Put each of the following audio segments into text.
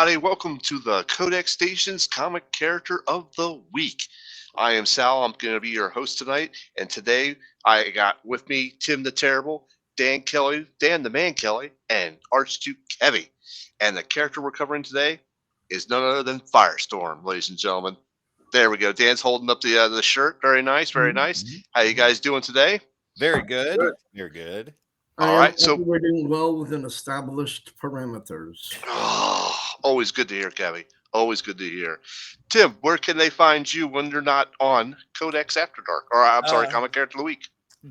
everybody. Welcome to the CodeX Station's Comic Character of the Week. I am Sal. I'm going to be your host tonight. And today I got with me Tim the Terrible, Dan Kelly, Dan the Man Kelly, and Archduke Kevy. And the character we're covering today is none other than Firestorm, ladies and gentlemen. There we go. Dan's holding up the shirt. Very nice, very nice. How you guys doing today? Very good. You're good. All right, so we're doing well within established parameters. Oh, always good to hear, Kevy. Always good to hear. Tim, where can they find you when you're not on CodeX After Dark? Or I'm sorry, Comic Character of the Week.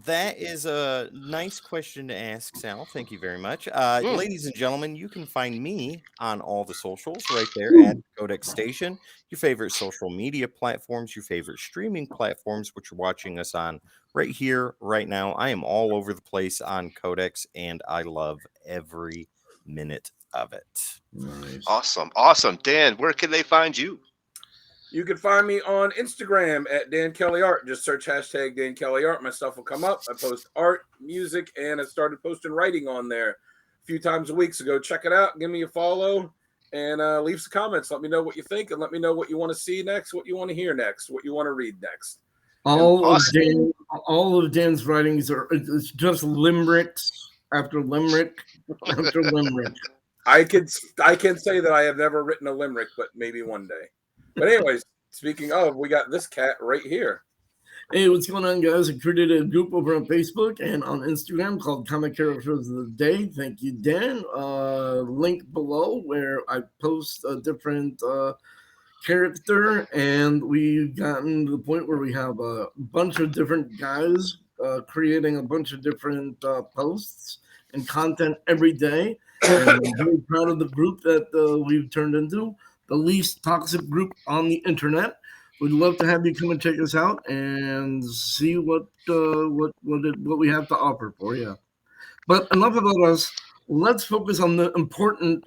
That is a nice question to ask, Sal. Thank you very much. Ladies and gentlemen, you can find me on all the socials right there at CodeX Station, your favorite social media platforms, your favorite streaming platforms, which you're watching us on right here, right now. I am all over the place on CodeX, and I love every minute of it. Nice. Awesome. Dan, where can they find you? You can find me on Instagram at Dan Kelly Art. Just search hashtag Dan Kelly Art. My stuff will come up. I post art, music, and I started posting writing on there a few times a week. So go check it out. Give me a follow and leave some comments. Let me know what you think and let me know what you want to see next, what you want to hear next, what you want to read next. All of Dan's writings are just limericks after limerick after limerick. I can say that I have never written a limerick, but maybe one day. But anyways, speaking of, we got this cat right here. Hey, what's going on, guys? I created a group over on Facebook and on Instagram called Comic Characters of the Day. Thank you, Dan. Link below where I post a different character, and we've gotten to the point where we have a bunch of different guys creating a bunch of different posts and content every day. And I'm very proud of the group that we've turned into. The least toxic group on the internet. We'd love to have you come and check us out and see what we have to offer for you. But enough about us. Let's focus on the important,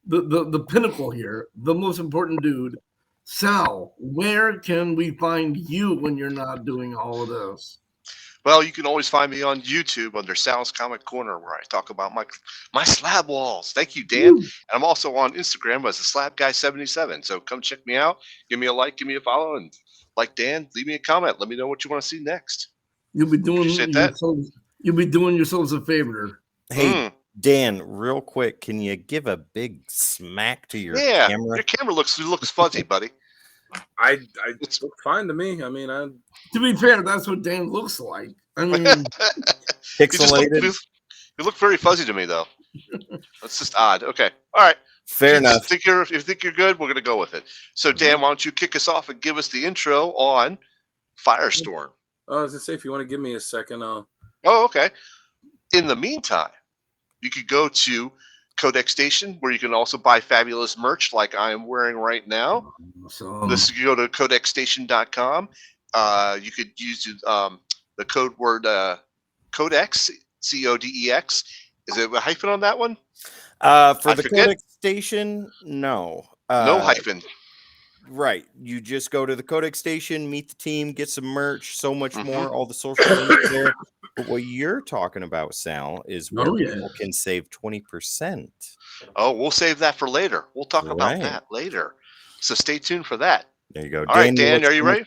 the pinnacle here, the most important dude. Sal, where can we find you when you're not doing all of this? Well, you can always find me on YouTube under Sal's Comic Corner, where I talk about my slab walls. Thank you, Dan. And I'm also on Instagram as the Slab Guy 77. So come check me out. Give me a like, give me a follow, and like Dan, leave me a comment. Let me know what you want to see next. You'll be doing yourselves a favor. Hey, Dan, real quick, can you give a big smack to your camera? Your camera looks fuzzy, buddy. It's fine to me. I mean, to be fair, that's what Dan looks like. I mean, pixelated. You look very fuzzy to me, though. That's just odd. Okay, all right. Fair enough. If you think you're good, we're gonna go with it. So, Dan, why don't you kick us off and give us the intro on Firestorm? I was gonna say, if you want to give me a second, Oh, okay. In the meantime, you could go to CodeX Station, where you can also buy fabulous merch like I am wearing right now. This, you go to codexstation.com. You could use the code word CodeX, CODEX. Is it a hyphen on that one? For the CodeX Station, no. No hyphen. Right. You just go to the CodeX Station, meet the team, get some merch, so much more. All the social links there. But what you're talking about, Sal, is where people can save 20%. Oh, we'll save that for later. We'll talk about that later. So stay tuned for that. There you go. All right, Dan, are you ready?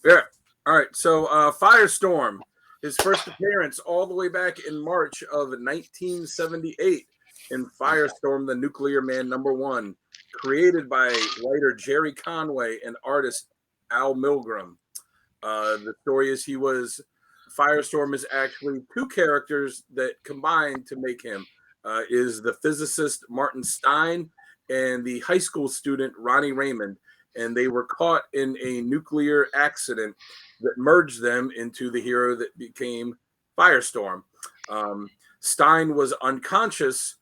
Yeah. All right. So Firestorm, his first appearance all the way back in March of 1978 in Firestorm, the Nuclear Man #1, created by writer Jerry Conway and artist Al Milgram. The story is Firestorm is actually two characters that combine to make him. Is the physicist Martin Stein and the high school student Ronnie Raymond. And they were caught in a nuclear accident that merged them into the hero that became Firestorm. Stein was unconscious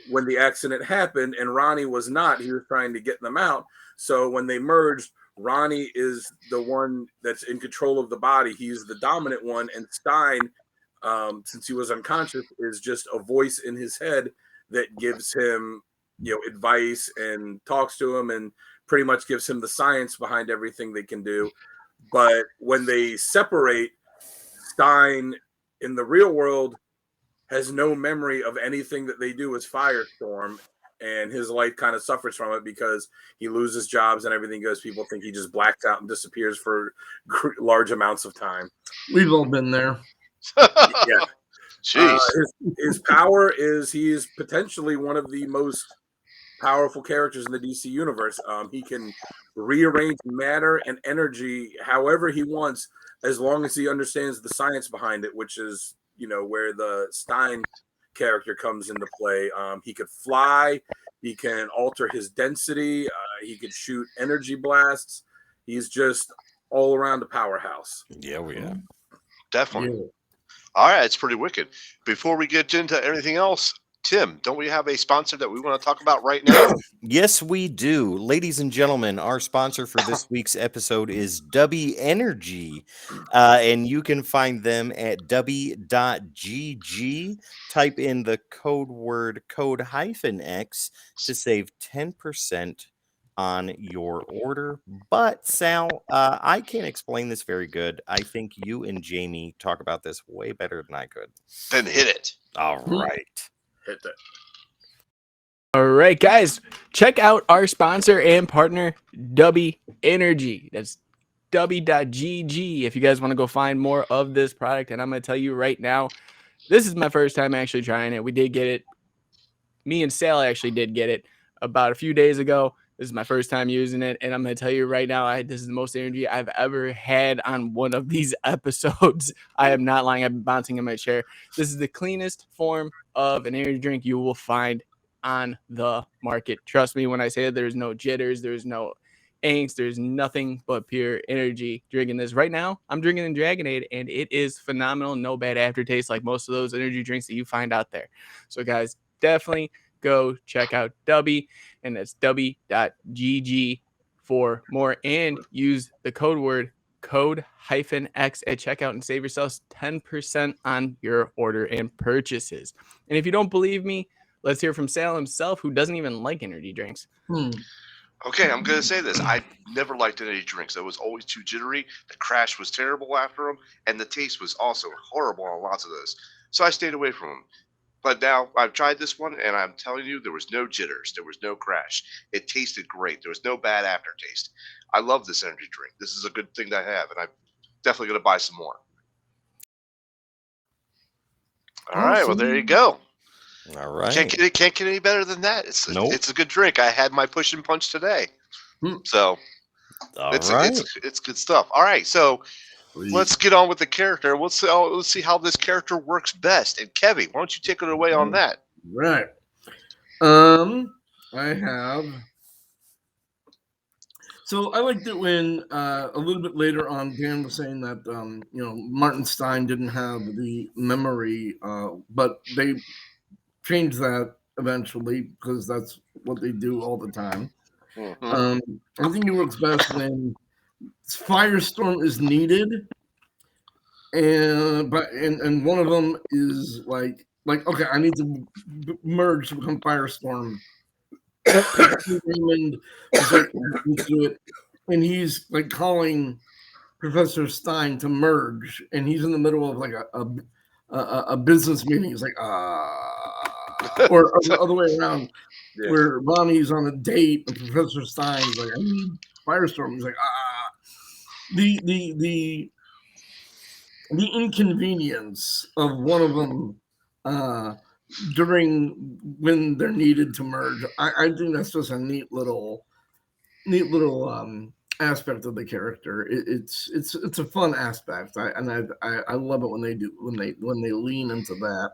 when the accident happened, and Ronnie was not. He was trying to get them out. So when they merged, Ronnie is the one that's in control of the body. He's the dominant one, and Stein, since he was unconscious, is just a voice in his head that gives him, advice and talks to him and pretty much gives him the science behind everything they can do. But when they separate, Stein in the real world has no memory of anything that they do as Firestorm. and his life kind of suffers from it because he loses jobs and everything goes. People think he just blacks out and disappears for large amounts of time. We've all been there. Yeah. Jeez. His power is he is potentially one of the most powerful characters in the DC universe. He can rearrange matter and energy however he wants, as long as he understands the science behind it, which is, where the Stein character comes into play. He could fly, he can alter his density, he could shoot energy blasts. He's just all around a powerhouse. Yeah, we are. Definitely. Yeah. All right, it's pretty wicked. Before we get into everything else, Tim, don't we have a sponsor that we want to talk about right now? Yes, we do. Ladies and gentlemen, our sponsor for this week's episode is Dubby Energy. And you can find them at dubby.gg. Type in the code word code-X to save 10% on your order. But Sal, I can't explain this very good. I think you and Jamie talk about this way better than I could. Then hit it. All right. Hit that. All right, guys, check out our sponsor and partner, Dubby Energy. That's dubby.gg if you guys want to go find more of this product. And I'm going to tell you right now, this is my first time actually trying it. We did get it. Me and Sally actually did get it about a few days ago. This is my first time using it. And I'm going to tell you right now, this is the most energy I've ever had on one of these episodes. I am not lying. I've been bouncing in my chair. This is the cleanest form of an energy drink you will find on the market. Trust me when I say that. There's no jitters, there's no angst, there's nothing but pure energy. Drinking this right now, I'm drinking the Dragonade, and it is phenomenal. No bad aftertaste like most of those energy drinks that you find out there. So guys, definitely go check out Dubby, and that's dubby.gg for more, and use the code word code-X at checkout and save yourselves 10% on your order and purchases. And if you don't believe me, let's hear from Sal himself, who doesn't even like energy drinks. Okay, I'm going to say this. I never liked energy drinks. I was always too jittery. The crash was terrible after them, and the taste was also horrible on lots of those. So I stayed away from them. But now I've tried this one, and I'm telling you, there was no jitters. There was no crash. It tasted great. There was no bad aftertaste. I love this energy drink. This is a good thing to have, and I'm definitely going to buy some more. All right, well, there you go. All right. Can't get any better than that. It's a good drink. I had my push and punch today. So it's good stuff. All right, so let's get on with the character. Let's see how this character works best. And Kevin, why don't you take it away on that? Right. I have. So I liked it when a little bit later on, Dan was saying that Martin Stein didn't have the memory, but they changed that eventually because that's what they do all the time. I think it works best when Firestorm is needed, and one of them is like okay, I need to merge to become Firestorm. Raymond is like, let's do it, and he's like calling Professor Stein to merge, and he's in the middle of like a business meeting. He's like or the other way around, where Ronnie's on a date and Professor Stein's like, I need Firestorm. He's like, the inconvenience of one of them during when they're needed to merge. I think that's just a neat little aspect of the character. It's a fun aspect. I love it when they lean into that.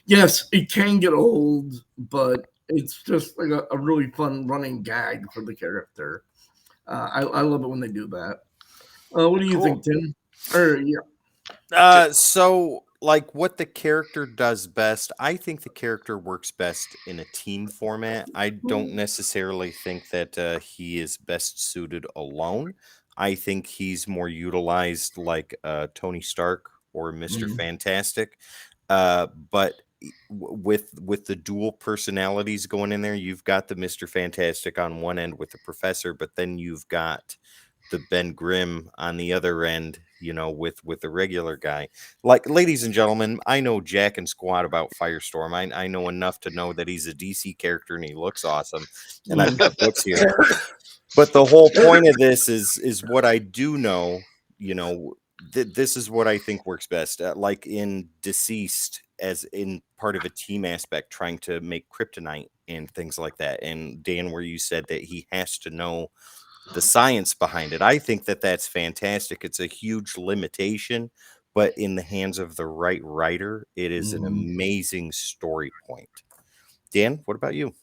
Yes, it can get old, but it's just like a really fun running gag for the character. I love it when they do that. What do you think, Tim? So like what the character does best, I think the character works best in a team format. I don't necessarily think that he is best suited alone. I think he's more utilized like Tony Stark or Mr. Fantastic. But with the dual personalities going in there, you've got the Mr. Fantastic on one end with the Professor, but then you've got the Ben Grimm on the other end you know, with the regular guy. Like, ladies and gentlemen, I know jack and squat about Firestorm. I know enough to know that he's a DC character and he looks awesome, and I've got books here. But the whole point of this is what I do know. You know, this is what I think works best. Like in Deceased, as in part of a team aspect, trying to make kryptonite and things like that. And Dan, where you said that he has to know the science behind it, I think that that's fantastic. It's a huge limitation, but in the hands of the right writer, it is an amazing story point. Dan, what about you?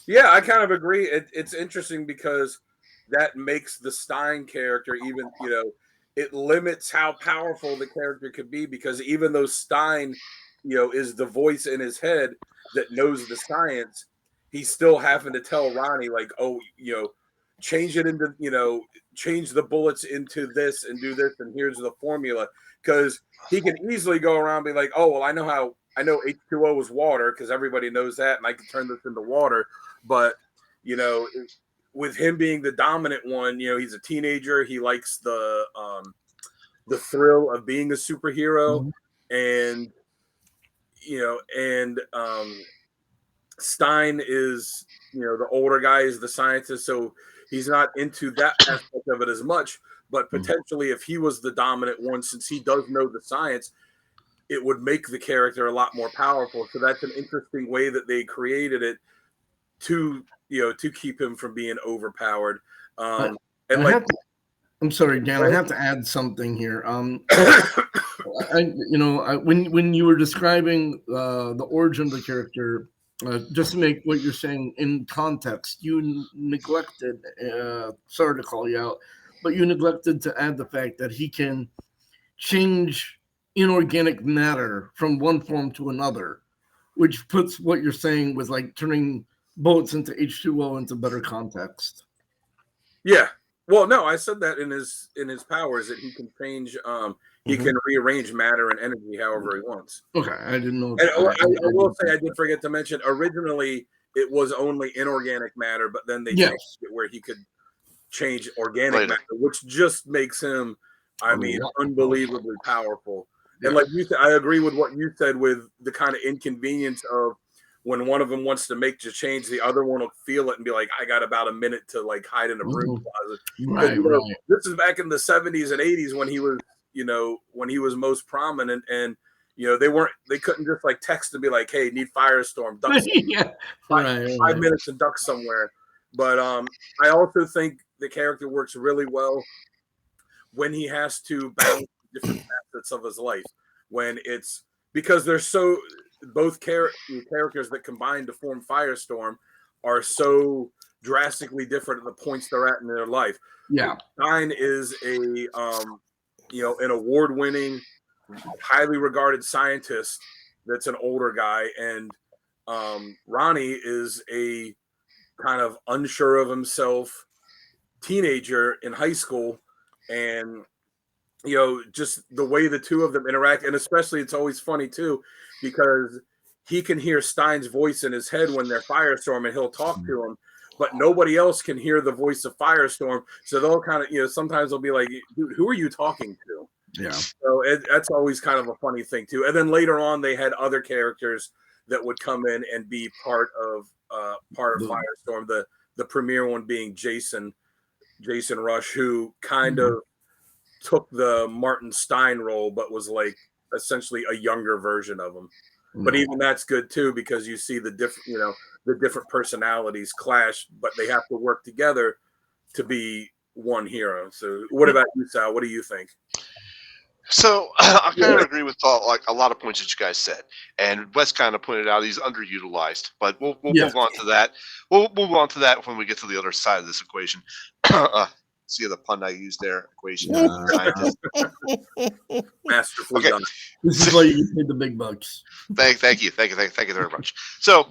Yeah, I kind of agree. It's interesting because that makes the Stein character even, you know, it limits how powerful the character could be, because even though Stein, you know, is the voice in his head that knows the science, he's still having to tell Ronnie, like, oh, you know, change it into, you know, change the bullets into this and do this, and here's the formula. Because he can easily go around and be like, oh, well, I know H2O is water because everybody knows that, and I can turn this into water. But, you know, with him being the dominant one, you know, he's a teenager. He likes the thrill of being a superhero, and you know, and Stein is, you know, the older guy, is the scientist, so he's not into that aspect of it as much. But potentially, if he was the dominant one, since he does know the science, it would make the character a lot more powerful. So that's an interesting way that they created it to, you know, to keep him from being overpowered. And like, I'm sorry, Dan, I have to add something here. When you were describing the origin of the character, just to make what you're saying in context, you neglected, sorry to call you out, but you neglected to add the fact that he can change inorganic matter from one form to another, which puts what you're saying with like turning bullets into H2O into better context. Yeah. Well, no, I said that in his powers, that he can change, he can rearrange matter and energy however he wants. Okay, I didn't know. And I will say, I did forget to mention, originally it was only inorganic matter, but then they changed it where he could change organic matter, which just makes him, I mean, unbelievably powerful. And like you said, I agree with what you said with the kind of inconvenience of when one of them wants to make the change, the other one will feel it and be like, I got about a minute to like hide in a broom closet. Right. This is back in the 70s and 80s when he was, you know, when he was most prominent, and you know, they couldn't just like text and be like, hey, need Firestorm, duck five minutes and duck somewhere. But I also think the character works really well when he has to balance different facets of his life, when it's, because they're so, both characters that combine to form Firestorm are so drastically different at the points they're at in their life. Yeah. Stein is a you know, an award-winning, highly regarded scientist that's an older guy, and Ronnie is a kind of unsure of himself teenager in high school. And you know, just the way the two of them interact, and especially it's always funny too, because he can hear Stein's voice in his head when they're Firestorm, and he'll talk to him, but nobody else can hear the voice of Firestorm. So they'll kind of, you know, sometimes they'll be like, dude, who are you talking to? Yeah. So that's always kind of a funny thing too. And then later on, they had other characters that would come in and be part of Firestorm. The premier one being Jason Rush, who kind of took the Martin Stein role, but was like essentially a younger version of him. But even that's good too, because you see the different personalities clash, but they have to work together to be one hero. So what about you, Sal? What do you think? So I kind of agree with like a lot of points that you guys said, and Wes kind of pointed out he's underutilized. But we'll move on to that. We'll move on to that when we get to the other side of this equation. See the pun I used there? Equation. Masterfully done. This is why you paid the big bucks. Thank you very much. So,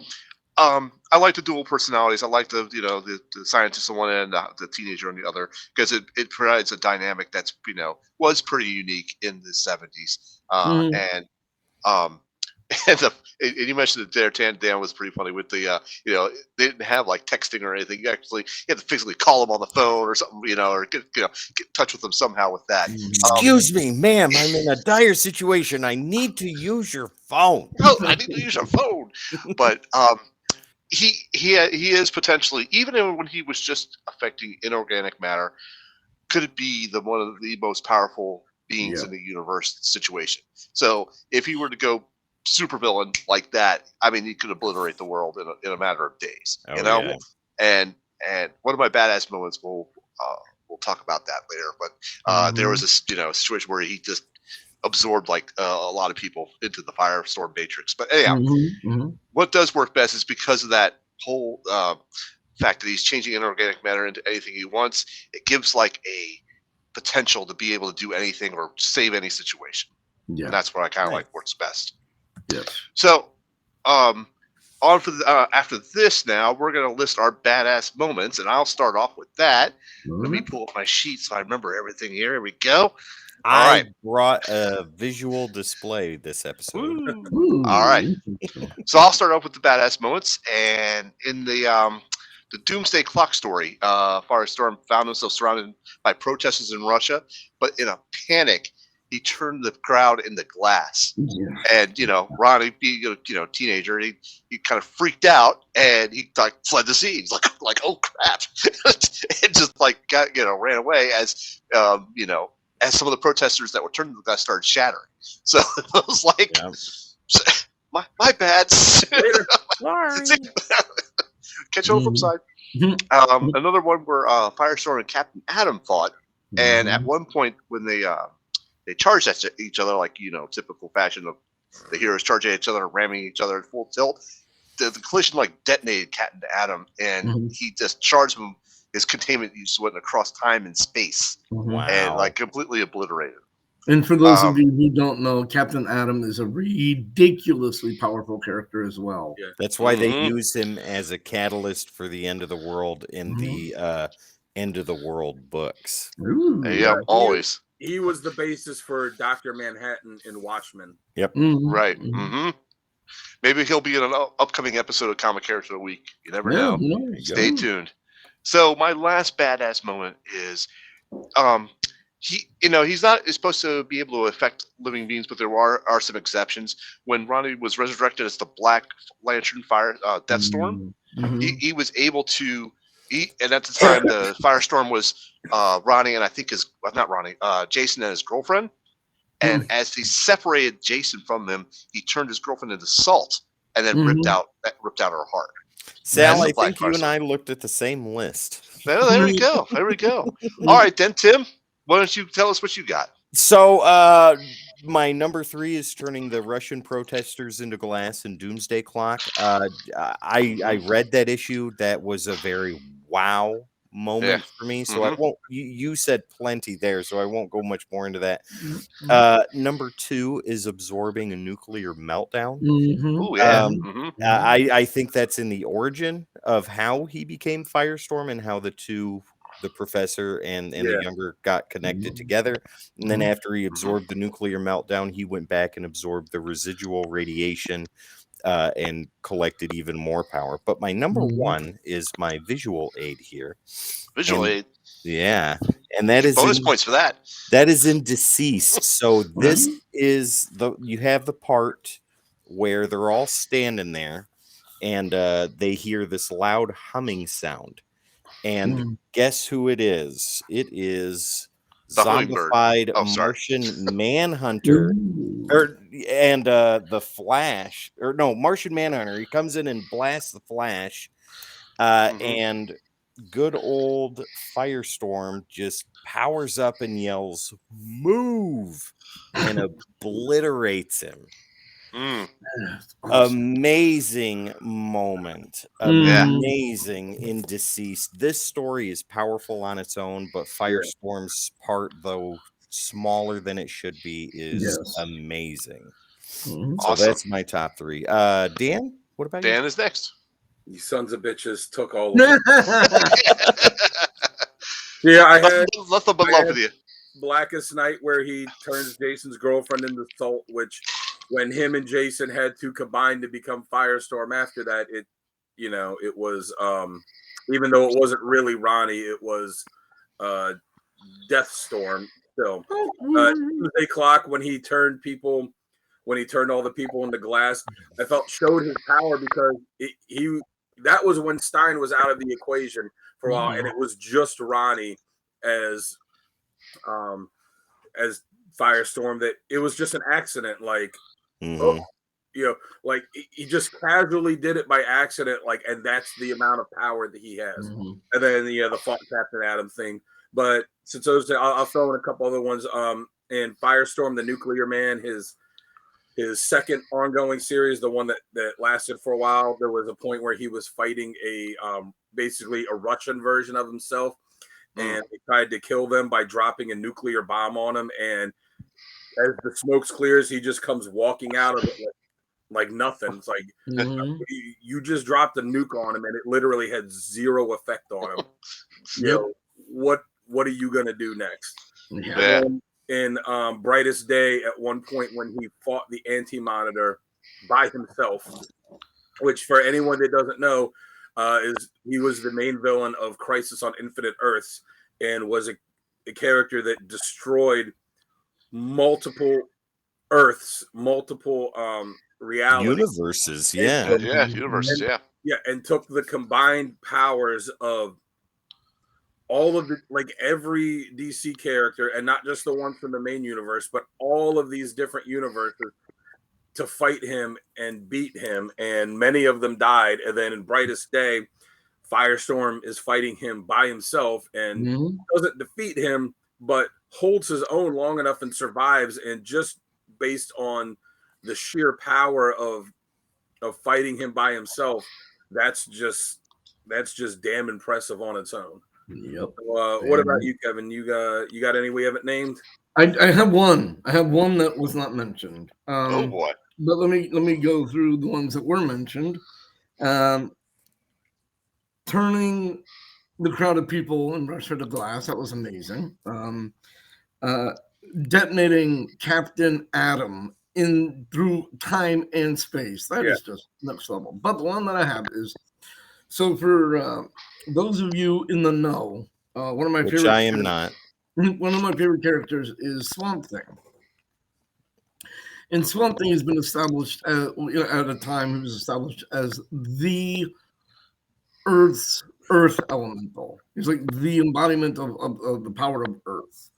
I like the dual personalities. I like the scientist on one end, the teenager on the other, because it provides a dynamic that's was pretty unique in the 70s. And And you mentioned it there, Dan was pretty funny with the, they didn't have like texting or anything. You had to physically call them on the phone or something, or get in touch with them somehow with that. Excuse me, ma'am. I'm in a dire situation. I need to use your phone. Oh, I need to use your phone. But he is potentially, even when he was just affecting inorganic matter, could it be one of the most powerful beings in the universe situation? So if he were to go supervillain like that, I mean, he could obliterate the world in a matter of days. Yeah. And one of my badass moments, we'll talk about that later. But there was this situation where he just absorbed like a lot of people into the Firestorm matrix. But anyhow, what does work best is because of that whole fact that he's changing inorganic matter into anything he wants. It gives like a potential to be able to do anything or save any situation. Yeah, and that's what I kind of like works best. Yes. So, on for after this, now we're gonna list our badass moments, and I'll start off with that. Let me pull up my sheet so I remember everything here. Here we go. I brought a visual display this episode. Ooh. All right. So I'll start off with the badass moments, and in the Doomsday Clock story, Firestorm found himself surrounded by protesters in Russia, but in a panic, he turned the crowd into glass. And Ronnie, being a teenager, he kind of freaked out and he like fled the scene. He's like oh crap, and just like ran away as as some of the protesters that were turned into glass started shattering. So it was like, my bad. Sorry. Catch you from side. Another one where Firestorm and Captain Atom fought, and at one point when they charged at each other, like typical fashion of the heroes charging at each other, ramming each other at full tilt, the collision like detonated Captain Atom, and he just charged him. His containment use went across time and space, and like completely obliterated. And for those of you who don't know, Captain Atom is a ridiculously powerful character as well. Yeah. That's why they use him as a catalyst for the end of the world in the end of the world books. Yeah, always. He was the basis for Dr. Manhattan in Watchmen. Yep. Right. Maybe he'll be in an upcoming episode of Comic Character of the Week. You never know. Stay tuned. So my last badass moment is, he's not supposed to be able to affect living beings, but there are some exceptions. When Ronnie was resurrected as the Black Lantern Deathstorm, he was able to. And at the time, the Firestorm was Ronnie and I think Jason and his girlfriend. And as he separated Jason from them, he turned his girlfriend into salt and then ripped out her heart. Sal, I think you and I looked at the same list. Well, there we go. There we go. All right, then, Tim, why don't you tell us what you got? So, my number 3 is turning the Russian protesters into glass in Doomsday Clock. I read that issue. That was a very wow moment for me. So I won't. You said plenty there, so I won't go much more into that. Number 2 is absorbing a nuclear meltdown. Oh yeah. I think that's in the origin of how he became Firestorm and how the professor and the younger got connected together. And then after he absorbed the nuclear meltdown, he went back and absorbed the residual radiation and collected even more power. But my number 1 is my visual aid here. Visual aid. Yeah. And that is bonus points for that. That is in Deceased. So this is you have the part where they're all standing there and they hear this loud humming sound. And guess who it is? It is the zombified Martian Manhunter. The Flash. Martian Manhunter. He comes in and blasts the Flash. And good old Firestorm just powers up and yells, "Move!" and obliterates him. Amazing moment. Amazing in Deceased. This story is powerful on its own, but Firestorm's part, though smaller than it should be, is amazing. So that's my top 3. Dan, what about you? Dan is next. You sons of bitches took all of it. I had love with you. Blackest Night, where he turns Jason's girlfriend into salt, which when him and Jason had to combine to become Firestorm after that, it was even though it wasn't really Ronnie, it was Deathstorm still. Tuesday Clock, when he turned all the people into glass, I felt showed his power because that was when Stein was out of the equation for a while, and it was just Ronnie as Firestorm. That it was just an accident, like like he just casually did it by accident, like, and that's the amount of power that he has. And then the fought Captain Atom thing. But since those, I'll throw in a couple other ones. And Firestorm, the Nuclear Man, his second ongoing series, the one that lasted for a while. There was a point where he was fighting basically a Russian version of himself, and they tried to kill them by dropping a nuclear bomb on him. And as the smoke clears, he just comes walking out of it like nothing. It's like you just dropped a nuke on him, and it literally had zero effect on him. What are you gonna do next? Yeah. In Brightest Day, at one point when he fought the Anti-Monitor by himself, which for anyone that doesn't know, he was the main villain of Crisis on Infinite Earths, and was a character that destroyed multiple Earths, multiple realities, universes, universes, and took the combined powers of all of the, like, every DC character, and not just the ones from the main universe, but all of these different universes to fight him and beat him, and many of them died. And then in Brightest Day, Firestorm is fighting him by himself and doesn't defeat him, but holds his own long enough and survives. And just based on the sheer power of fighting him by himself, that's just damn impressive on its own. Yep. What about you, Kevin? You got any we haven't named? I have one. I have one that was not mentioned. oh boy. But let me go through the ones that were mentioned. Turning the crowd of people in Russia to glass, that was amazing. Detonating Captain Atom through time and space. That is just next level. But the one that I have is, so for those of you in the know, one of my which favorite. I am not. One of my favorite characters is Swamp Thing. And Swamp Thing has been established at a time. He was established as the Earth elemental. He's like the embodiment of the power of Earth.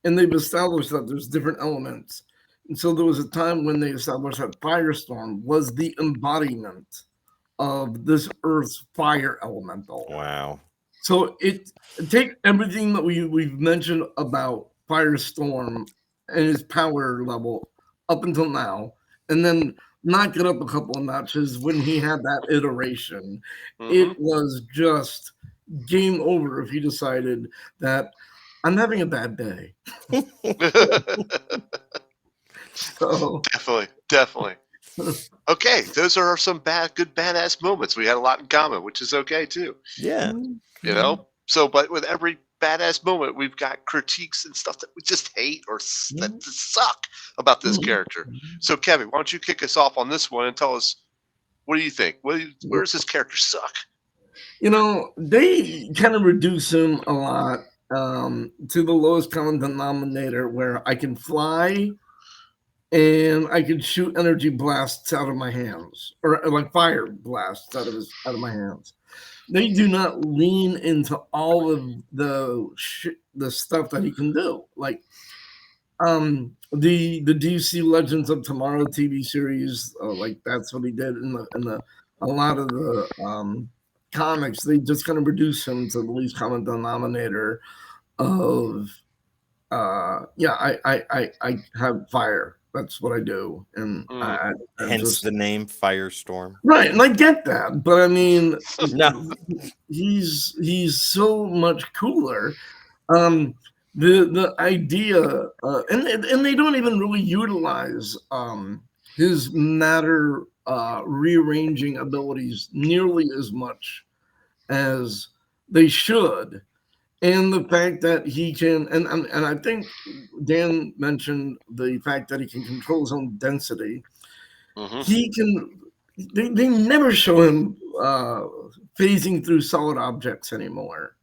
And they've established that there's different elements. And so there was a time when they established that Firestorm was the embodiment of this Earth's fire elemental. Wow. So take everything that we've mentioned about Firestorm and his power level up until now, and then knock it up a couple of notches when he had that iteration. It was just game over if he decided that I'm having a bad day. So Definitely. Okay, those are some good badass moments. We had a lot in common, which is okay too. Yeah. You know? So, but with every badass moment, we've got critiques and stuff that we just hate or that suck about this character. So, Kevin, why don't you kick us off on this one and tell us, what do you think? Where does this character suck? They kind of reduce him a lot to the lowest common denominator, where I can fly and I can shoot energy blasts out of my hands, or like fire blasts out of my hands. They do not lean into all of the stuff that he can do. Like the DC Legends of Tomorrow TV series, like that's what he did in a lot of the comics. They just kind of reduce him to the least common denominator of I have fire. That's what I do, and hence the name Firestorm. Right, and I get that, but I mean, no, he's so much cooler. The idea, and they don't even really utilize his matter rearranging abilities nearly as much as they should. And the fact that he can, and I think Dan mentioned the fact that he can control his own density. Mhm. he can. They never show him phasing through solid objects anymore.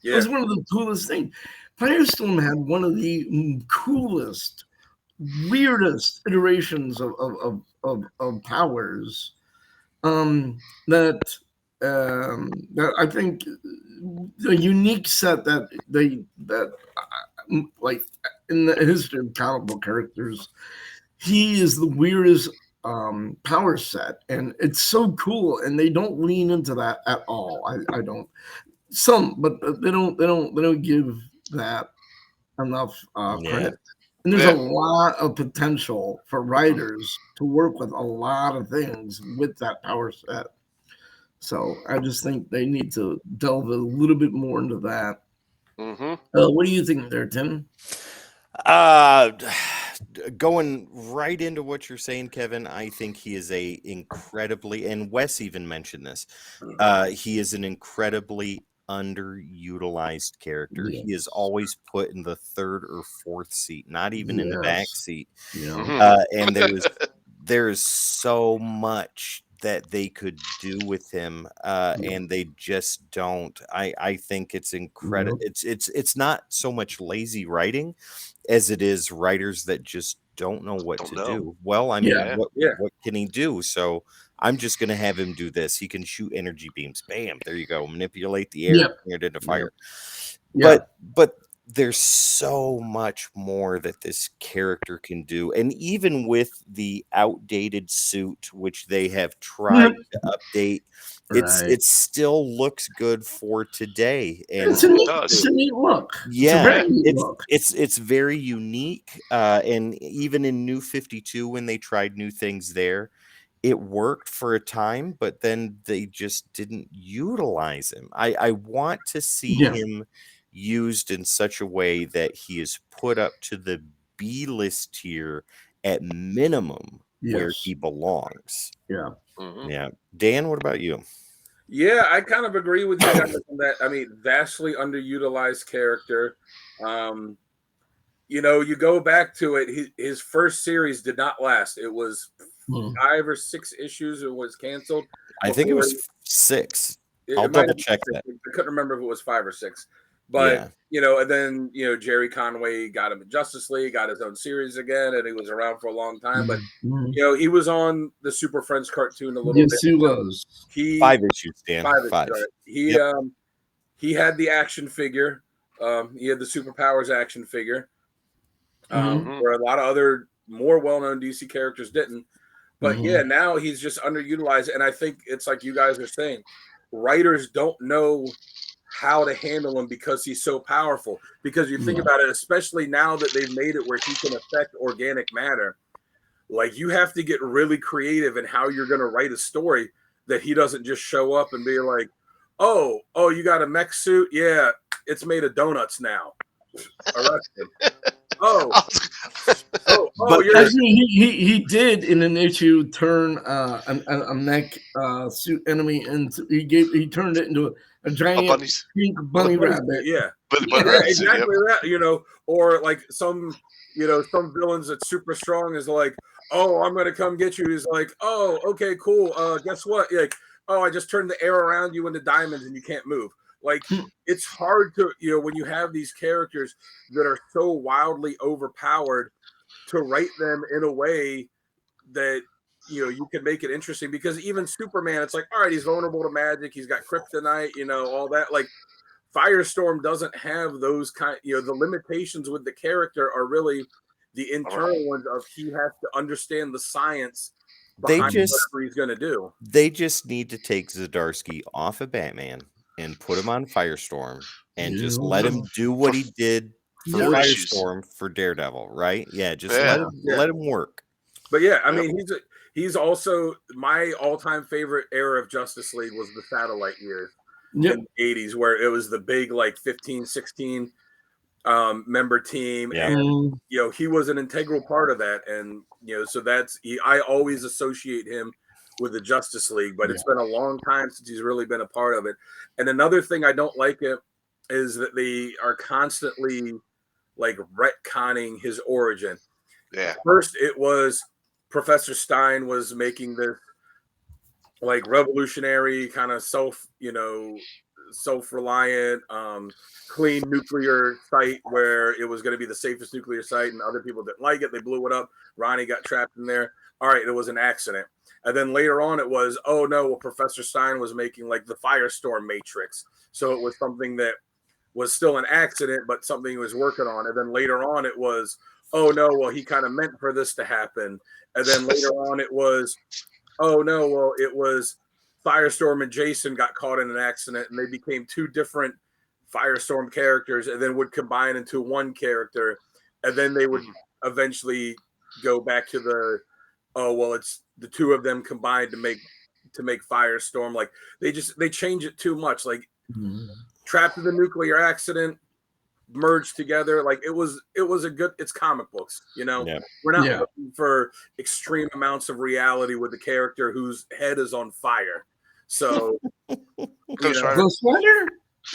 It Yeah. was one of the coolest things. Firestorm had one of the coolest, weirdest iterations of powers that I think the unique set that like in the history of comic book characters, he is the weirdest power set, and it's so cool, and they don't lean into that at all. I don't some, but they don't give that enough Yeah. credit. And there's a lot of potential for writers to work with a lot of things with that power set. So I just think they need to delve a little bit more into that. Mhm. What do you think there, Tim? Going right into what you're saying, Kevin, I think he is a incredibly, and Wes even mentioned this, he is an incredibly underutilized character. Yes. He is always put in the third or fourth seat, not even in the back Yes. seat. Yeah. Mhm. And there's so much that they could do with him, and they just don't. I think it's incredible. It's not so much lazy writing as it is writers that just don't know what Don't to know. do. Well, I mean, Yeah. what can he do? So I'm just going to have him do this. He can shoot energy beams. Bam, there you go. Manipulate the air, Yep. turn it into fire. Yeah. But there's so much more that this character can do. And even with the outdated suit, which they have tried to update, Right. it still looks good for today. And It's a neat, does. it's a neat look. It's a yeah, very neat look. it's very unique. And even in New 52, when they tried new things there, it worked for a time, but then they just didn't utilize him. I want to see Yeah. him used in such a way that he is put up to the B list tier at minimum where Yes. he belongs. Yeah. Mhm. Yeah. Dan, what about you? Yeah, I kind of agree with you guys on that. I mean, vastly underutilized character. You go back to it. His first series did not last. It was 5 or 6 issues. It was canceled. I think it before was 6. It I'll might have double been check 6. that. I couldn't remember if it was 5 or 6. But Yeah. and then Jerry Conway got him in Justice League, got his own series again, and he was around for a long time. But he was on the Super Friends cartoon a little Yes, bit. he was. 5 issues, Dan. 5 issues. 5. Right. He had the action figure. He had the Superpowers action figure. Where a lot of other more well-known DC characters didn't. But now he's just underutilized, and I think it's like you guys are saying, writers don't know how to handle him because he's so powerful. Because you think about it, especially now that they've made it where he can affect organic matter, like you have to get really creative in how you're going to write a story that he doesn't just show up and be like, oh, you got a mech suit? Yeah, it's made of donuts now. Arrested. But Actually, he did in an issue turn a mech suit enemy into he turned it into a giant pink bunny rabbit. Yeah, exactly that. Or like some villains that's super strong is like, oh, I'm gonna come get you. He's like, oh, okay, cool. Guess what? Like, oh, I just turned the air around you into diamonds and you can't move. Like, it's hard to when you have these characters that are so wildly overpowered, to write them in a way that you can make it interesting. Because even Superman, it's like, all right, he's vulnerable to magic, he's got kryptonite, all that. Like, Firestorm doesn't have those kind. The limitations with the character are really the internal ones of he has to understand the science behind whatever he's going to do. They just need to take Zdarsky off of Batman and put him on Firestorm and just let him do what he did for Firestorm for Daredevil, right? Yeah, just let him work. But yeah, I mean, he's also my all-time favorite era of Justice League was the Satellite years in the 80s, where it was the big like 15, 16 member team, and he was an integral part of that, and so I always associate him with the Justice League, but it's been a long time since he's really been a part of it. And another thing I don't like it is that they are constantly like retconning his origin. Yeah. First, it was Professor Stein was making this like revolutionary kind of self-reliant, clean nuclear site where it was going to be the safest nuclear site, and other people didn't like it. They blew it up. Ronnie got trapped in there. All right, it was an accident. And then later on, it was, oh no, well, Professor Stein was making like the Firestorm Matrix. So it was something that was still an accident, but something he was working on. And then later on, it was, oh no, well, he kind of meant for this to happen. And then later on, it was, oh no, well, it was Firestorm and Jason got caught in an accident, and they became two different Firestorm characters, and then would combine into one character, and then they would eventually go back to the, oh well, it's the two of them combined to make Firestorm. Like they change it too much. Like trapped in the nuclear accident, merged together. Like it was a good. It's comic books, you know. Yeah. We're not looking for extreme amounts of reality with the character whose head is on fire. So, Ghost Rider?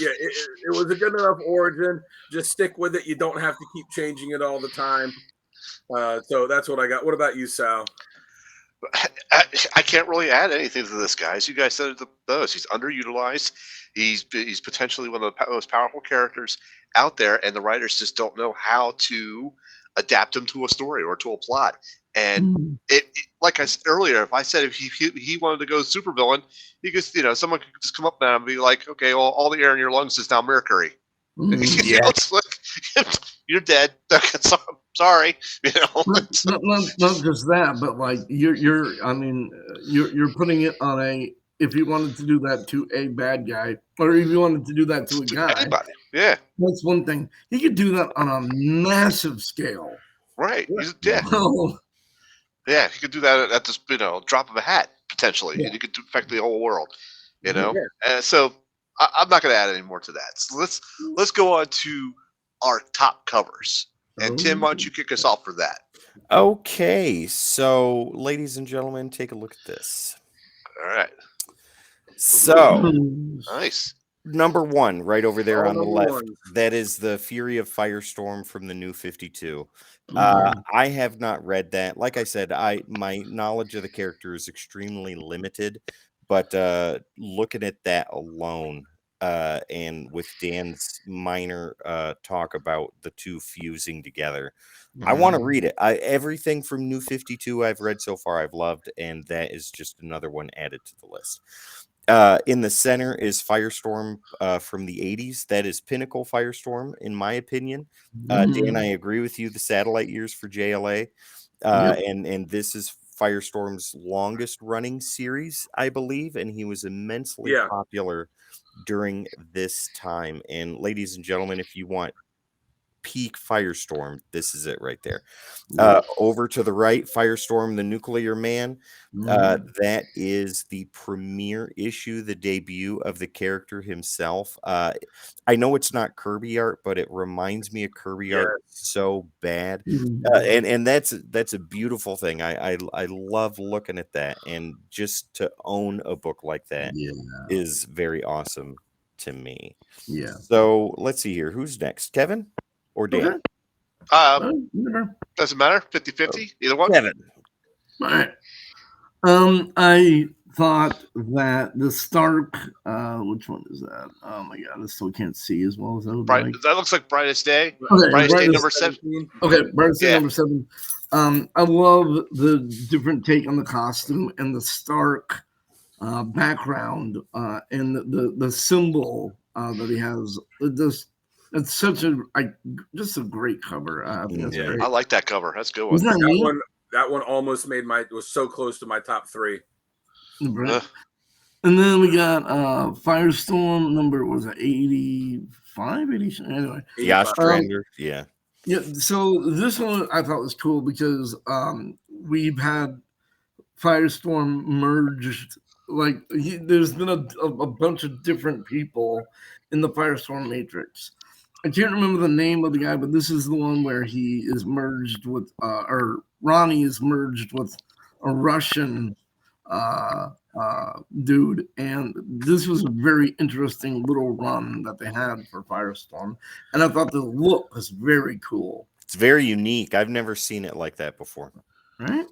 Yeah, it was a good enough origin. Just stick with it. You don't have to keep changing it all the time. So that's what I got. What about you, Sal? I can't really add anything to this, guys. You guys said it the most. He's underutilized. He's potentially one of the most powerful characters out there, and the writers just don't know how to adapt him to a story or to a plot. And it like I said earlier, if I said if he wanted to go supervillain, he could, someone could just come up now and be like, okay, well, all the air in your lungs is now mercury. It's like, you're dead. Sorry. Not just that, but like you're putting it on a, if you wanted to do that to a bad guy, or if you wanted to do that to a guy, anybody. Yeah. That's one thing. He could do that on a massive scale. Right. Yeah, he could do that at this, drop of a hat, potentially. Yeah. He could affect the whole world, And so I'm not going to add any more to that. So let's go on to our top covers. And Tim, why don't you kick us off for that? Okay, so ladies and gentlemen, take a look at this. All right. So nice. Number one, right over there on the left, that is the Fury of Firestorm from the New 52. I have not read that. Like I said, my knowledge of the character is extremely limited, but looking at that alone, and with Dan's minor talk about the two fusing together, I want to read it. Everything from New 52 I've read so far, I've loved, and that is just another one added to the list. In the center is Firestorm from the 80s. That is pinnacle Firestorm, in my opinion. Dan, I agree with you. The satellite years for JLA. And this is Firestorm's longest running series, I believe. And he was immensely popular during this time. And ladies and gentlemen, if you want peak Firestorm, this is it right there. Over to the right, Firestorm, the Nuclear Man. That is the premiere issue, the debut of the character himself. I know it's not Kirby art, but it reminds me of Kirby art so bad. And that's a beautiful thing. I love looking at that, and just to own a book like that is very awesome to me. Yeah. So let's see here. Who's next? Kevin or Dan? Doesn't matter. 50-50. Either one. Kevin. All right. I thought that the Stark, which one is that? Oh my god, I still can't see as well as I would like. That looks like Brightest Day. Okay, Brightest Day number 17. Okay, Brightest Day number 7. I love the different take on the costume and the Stark background and the symbol that he has. It's such just a great cover. I think that's great. I like that cover. That's a good one. That one almost was so close to my top 3. Right. And then we got Firestorm number, was it 85? 80? Anyway. Yeah, Stranger. Yeah. So this one I thought was cool because we've had Firestorm merged. Like there's been a bunch of different people in the Firestorm Matrix. I can't remember the name of the guy, but this is the one where he is merged with, or Ronnie is merged with a Russian dude. And this was a very interesting little run that they had for Firestorm. And I thought the look was very cool. It's very unique. I've never seen it like that before. Right?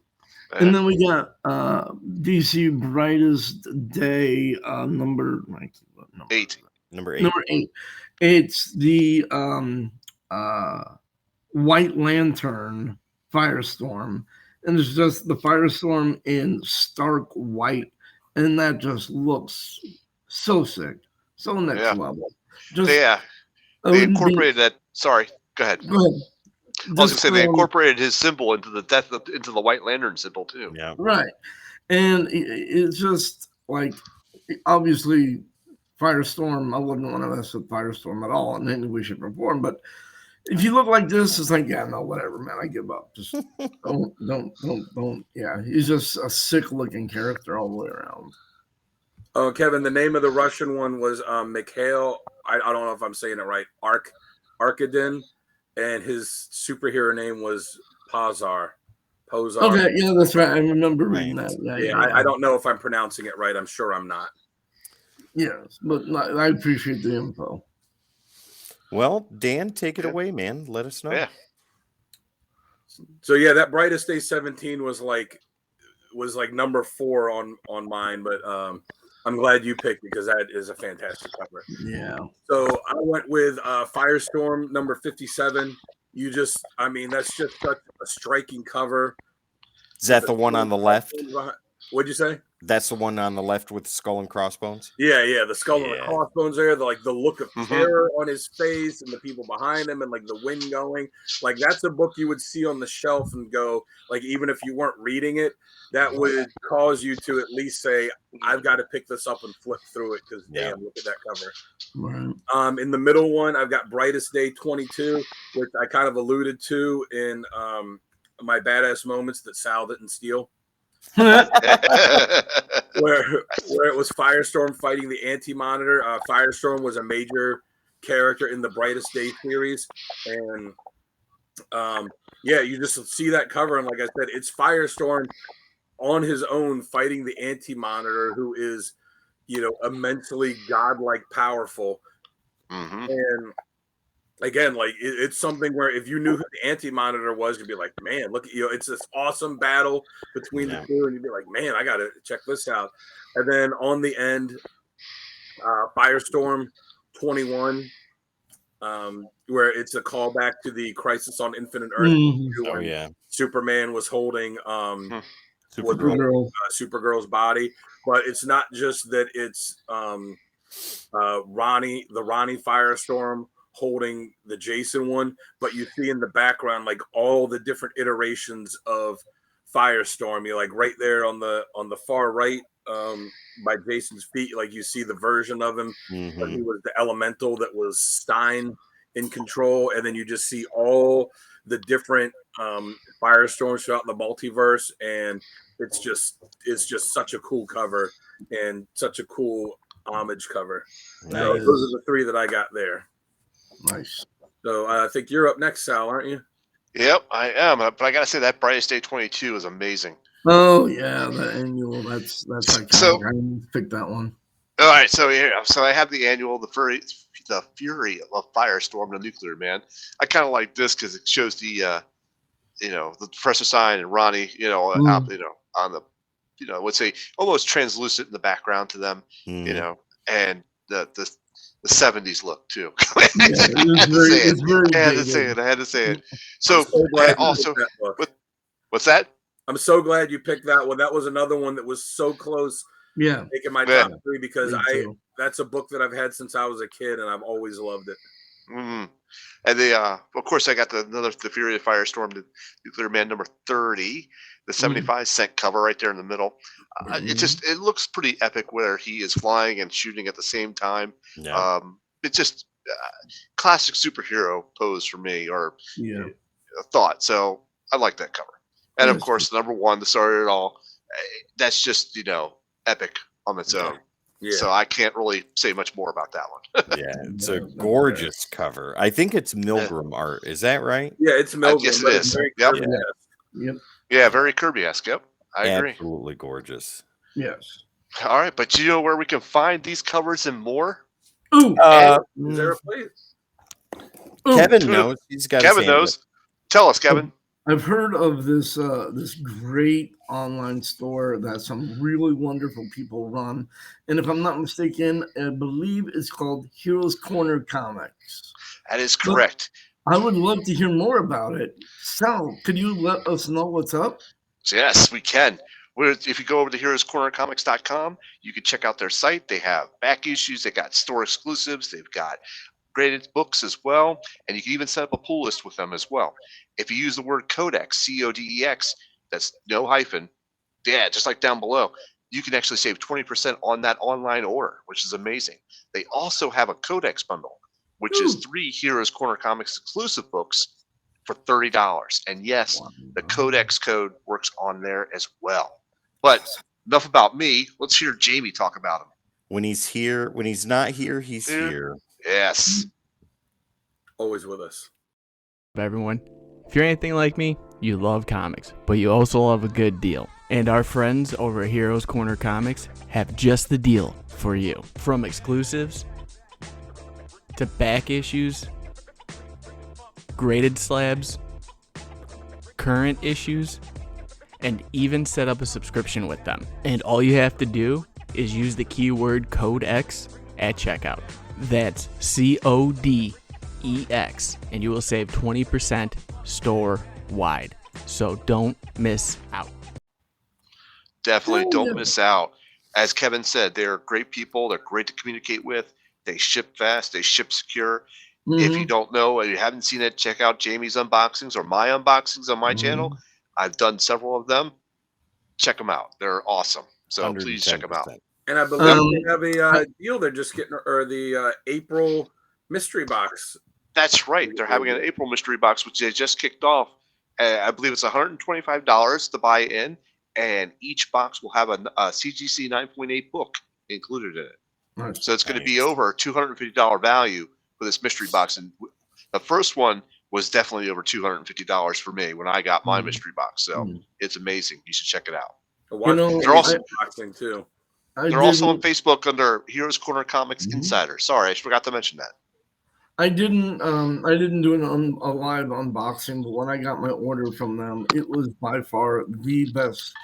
And then we got DC Brightest Day number 8. Number 8. Number 8. It's the White Lantern Firestorm, and it's just the Firestorm in stark white, and that just looks so sick, so next level. Just they incorporated that. Sorry, go ahead. Go ahead. I was gonna say they incorporated his symbol into the White Lantern symbol too. Yeah, right. And it's just like, obviously, Firestorm. I wouldn't want to mess with Firestorm at all in any way, shape, or form. But if you look like this, it's like, yeah, no, whatever, man. I give up. Just don't. Yeah, he's just a sick-looking character all the way around. Oh, Kevin, the name of the Russian one was Mikhail. I don't know if I'm saying it right. Arkadin, and his superhero name was Pozar. Okay, yeah, that's right. I remember reading that. Yeah. I don't know if I'm pronouncing it right. I'm sure I'm not. Yes, but I appreciate the info. Well, Dan, take it away, man. Let us know. Yeah. So yeah, that Brightest Day 17 was like number 4 on mine, but I'm glad you picked it because that is a fantastic cover. Yeah. So I went with Firestorm number 57. That's just such a striking cover. Is that the one on the left? What'd you say? That's the one on the left with the skull and crossbones? Yeah, the skull and the crossbones there, the look of terror on his face and the people behind him and like the wind going. Like that's a book you would see on the shelf and go, like, even if you weren't reading it, that would cause you to at least say, I've got to pick this up and flip through it because damn, look at that cover. Right. In the middle one, I've got Brightest Day 22, which I kind of alluded to in my badass moments that Sal didn't steal. where it was Firestorm fighting the Anti-Monitor. Firestorm was a major character in the Brightest Day series, and you just see that cover, and like I said, it's Firestorm on his own fighting the Anti-Monitor, who is, immensely godlike powerful. And again, like it's something where if you knew who the Anti-Monitor was, you'd be like, man, look, it's this awesome battle between the two, and you'd be like, man, I gotta check this out. And then on the end, Firestorm 21, where it's a callback to the Crisis on Infinite Earth. Oh yeah, Superman was holding Supergirl's body, but it's not just that it's Ronnie Firestorm holding the Jason one, but you see in the background like all the different iterations of Firestorm. You're like right there on the far right by Jason's feet, like you see the version of him where he was the elemental that was Stein in control, and then you just see all the different Firestorms throughout the multiverse, and it's just such a cool cover and such a cool homage cover. Nice. So those are the 3 that I got there. Nice. So I think you're up next, Sal, aren't you? Yep, I am. But I gotta say that Brightest Day 22 is amazing. Oh yeah, the annual. That's iconic. So I picked that one. All right, so I have the annual, the Fury of Firestorm, the Nuclear Man. I kind of like this because it shows the the Professor Sign and Ronnie, out, on the, let's say almost translucent in the background to them, and the 70s look too. I had to say it. So also, what's that? I'm so glad you picked that one. That was another one that was so close. Yeah, making my top 3 because that's a book that I've had since I was a kid and I've always loved it. And of course, I got the Fury of Firestorm, the Nuclear Man number 30, the 75-cent cover right there in the middle. It looks pretty epic where he is flying and shooting at the same time. Yeah. It's just classic superhero pose for me, or a thought. So I like that cover. And of course, number 1, the story of it all. That's just epic on its own. Yeah. So I can't really say much more about that one. Yeah, it's a gorgeous cover. I think it's Milgram art. Is that right? Yeah, it's Milgram. Yes, it is. Yep. Yeah, very Kirby-esque. Yep, I agree. Absolutely gorgeous. Yes. All right, but you know where we can find these covers and more? Ooh, is there a place? Kevin knows. He's got. Kevin knows. Tell us, Kevin. I've heard of this this great online store that some really wonderful people run, and if I'm not mistaken, I believe it's called Heroes Corner Comics. That is But correct. I would love to hear more about it. Sal, could you let us know what's up? Yes, we can. If you go over to heroscornercomics.com, you can check out their site. They have back issues, they got store exclusives, they've got graded books as well, and you can even set up a pull list with them as well. If you use the word CodeX, CODEX, that's no hyphen, yeah, just like down below, you can actually save 20% on that online order, which is amazing. They also have a Codex bundle, which is 3 Heroes Corner Comics exclusive books for $30. And yes, the Codex code works on there as well. But enough about me. Let's hear Jamie talk about him. When he's here, when he's not here, he's here. Yes. Always with us. Everyone, if you're anything like me, you love comics, but you also love a good deal. And our friends over at Heroes Corner Comics have just the deal for you. From exclusives to back issues, graded slabs, current issues, and even set up a subscription with them. And all you have to do is use the keyword CodeX at checkout. That's CODEX, and you will save 20% store-wide. So don't miss out. Definitely don't miss out. As Kevin said, they're great people. They're great to communicate with. They ship fast. They ship secure. If you don't know or you haven't seen it, check out Jamie's unboxings or my unboxings on my channel. I've done several of them. Check them out. They're awesome. So please check them out. And I believe they have a deal. They're just getting the April mystery box. That's right. They're having an April mystery box, which they just kicked off. I believe it's $125 to buy in, and each box will have a CGC 9.8 book included in it. Nice. So it's going to be over $250 value for this mystery box. And the first one was definitely over $250 for me when I got my mystery box. So it's amazing. You should check it out. They're also unboxing too. They're also on Facebook under Heroes Corner Comics Insider. Sorry, I forgot to mention that. I didn't do a live unboxing, but when I got my order from them, it was by far the best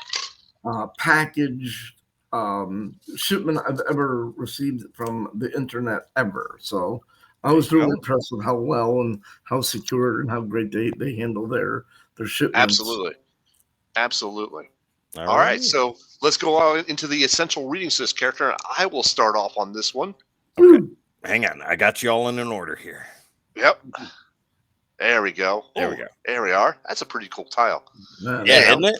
packaged shipment I've ever received from the internet ever. So I was really impressed with how well and how secure and how great they handle their shipments. Absolutely. All right, so let's go on into the essential readings to this character, and I will start off on this one. Okay. Hang on. I got you all in an order here. Yep. There we go. There we go. There we are. That's a pretty cool tile. Yeah, isn't it?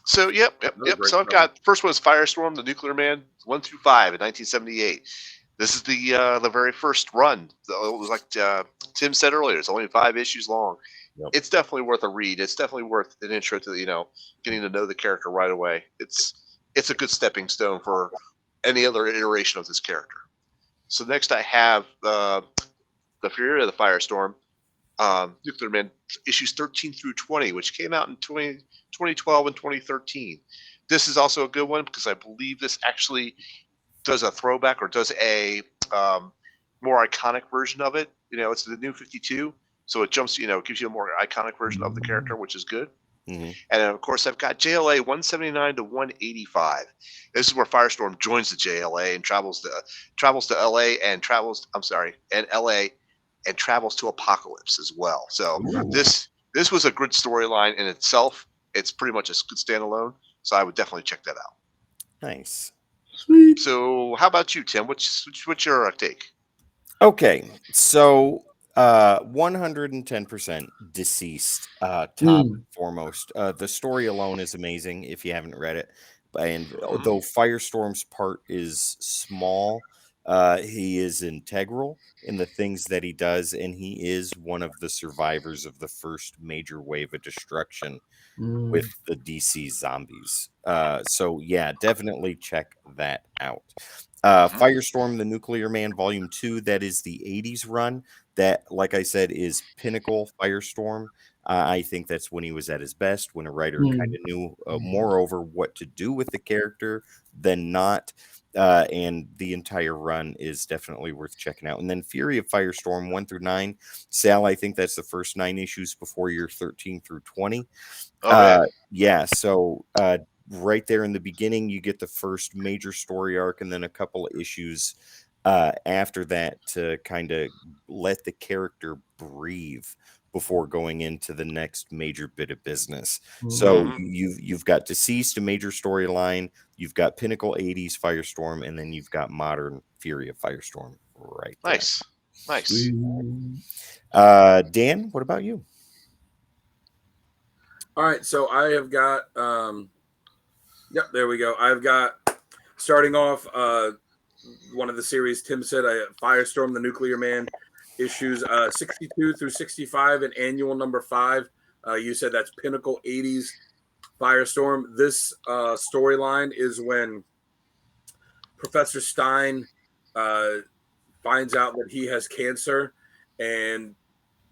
So, yep. So I've got, first one is Firestorm, the Nuclear Man, 1 through 5 in 1978. This is the very first run. It was like Tim said earlier, it's only 5 issues long. Yep. It's definitely worth a read. It's definitely worth an intro to, getting to know the character right away. It's a good stepping stone for any other iteration of this character. So next I have the Fury of the Firestorm, Nuclear Man, issues 13 through 20, which came out in 2012 and 2013. This is also a good one because I believe this actually does a throwback or does a more iconic version of it. It's the new 52. So it jumps, gives you a more iconic version of the character, which is good. Mm-hmm. And then, of course, I've got JLA 179 to 185. This is where Firestorm joins the JLA and travels to LA and travels to Apocalypse as well. So this was a good storyline in itself. It's pretty much a good standalone. So I would definitely check that out. Nice. Sweet. So how about you, Tim? What's your take? Okay, so 110% deceased, top and foremost. The story alone is amazing if you haven't read it. And though Firestorm's part is small, he is integral in the things that he does, and he is one of the survivors of the first major wave of destruction with the DC zombies. So yeah, definitely check that out. Firestorm, the Nuclear Man, Volume 2, that is the 80s run. That, like I said, is Pinnacle Firestorm. I think that's when he was at his best, when a writer kind of knew moreover what to do with the character than not. And the entire run is definitely worth checking out. And then Fury of Firestorm 1 through 9. Sal, I think that's the first 9 issues before your 13 through 20. Yeah, so right there in the beginning, you get the first major story arc, and then a couple of issues after that to kind of let the character breathe before going into the next major bit of business. So you've got Deceased, a major storyline, you've got Pinnacle 80s Firestorm, and then you've got modern Fury of Firestorm right there. Nice. Dan, what about you? All right, so I have got yep, there we go. I've got, starting off, one of the series Tim said, Firestorm, the Nuclear Man, issues 62 through 65 and annual number 5. You said that's Pinnacle 80s Firestorm. This storyline is when Professor Stein finds out that he has cancer and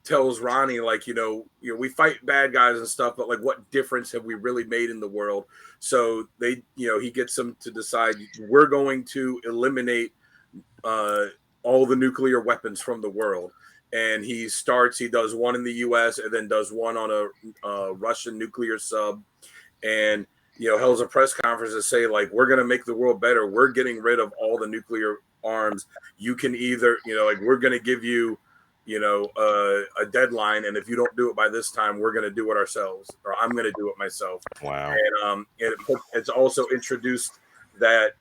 tells Ronnie, like, we fight bad guys and stuff, but like, what difference have we really made in the world? So they, he gets them to decide, we're going to eliminate all the nuclear weapons from the world. And he does one in the US and then does one on a Russian nuclear sub. And, holds a press conference to say, like, we're going to make the world better. We're getting rid of all the nuclear arms. You can either, we're going to give you, a deadline, and if you don't do it by this time, we're going to do it ourselves, or I'm going to do it myself. Wow. And it's also introduced that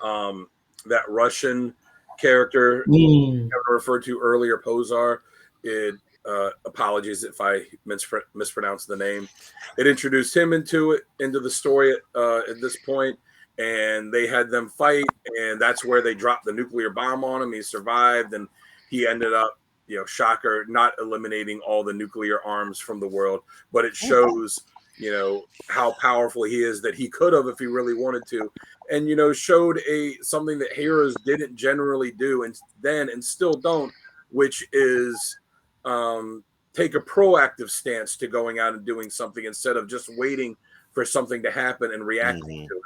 that Russian character I referred to earlier, Pozar. Apologies if I mispronounced the name. It introduced him into the story at this point, and they had them fight, and that's where they dropped the nuclear bomb on him. He survived, and he ended up, shocker, not eliminating all the nuclear arms from the world, but it shows, how powerful he is, that he could have if he really wanted to, and, showed something that heroes didn't generally do and still don't, which is take a proactive stance to going out and doing something instead of just waiting for something to happen and reacting to it.